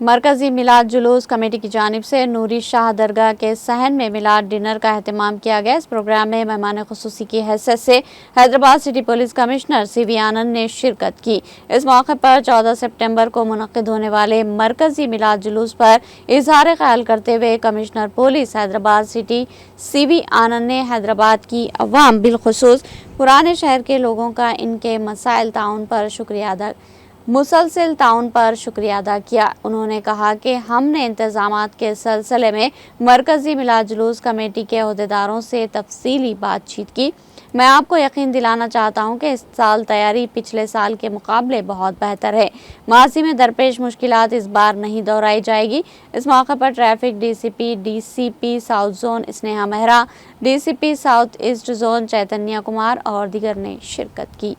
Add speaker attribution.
Speaker 1: मरकजी मिलाद जुलूस कमेटी की जानिब से नूरी शाह दरगाह के सहन में मिलाद डिनर का एहतमाम किया गया। इस प्रोग्राम में मेहमान खुसूसी की हैसियत से Hyderabad city police commissioner CV आनंद ने शिरकत की। इस मौके पर 14 सितंबर को मुनक्किद होने वाले मरकजी मिलाद जुलूस पर इजहार ख्याल करते हुए commissioner police Hyderabad city CV आनंद ने हैदराबाद की अवाम बिलखुसूस पुराने शहर के लोगों का इनके मसाइल ताउन पर मुसलसल ताउन पर शुक्रिया अदा किया। उन्होंने कहा कि हमने इंतजामात के सिलसिले में मरकजी मिलाद जुलूस कमेटी के अहदेदारों से तफसीली बातचीत की। मैं आपको यकीन दिलाना चाहता हूं कि इस साल तैयारी पिछले साल के मुकाबले बहुत बेहतर है। माजी में दरपेश मुश्किलात इस बार नहीं दोहराई जाएगी। इस मौके पर traffic DCP south zone Sneha Mehra, DCP south east zone Chaitanya Kumar और दीगर ने शिरकत की।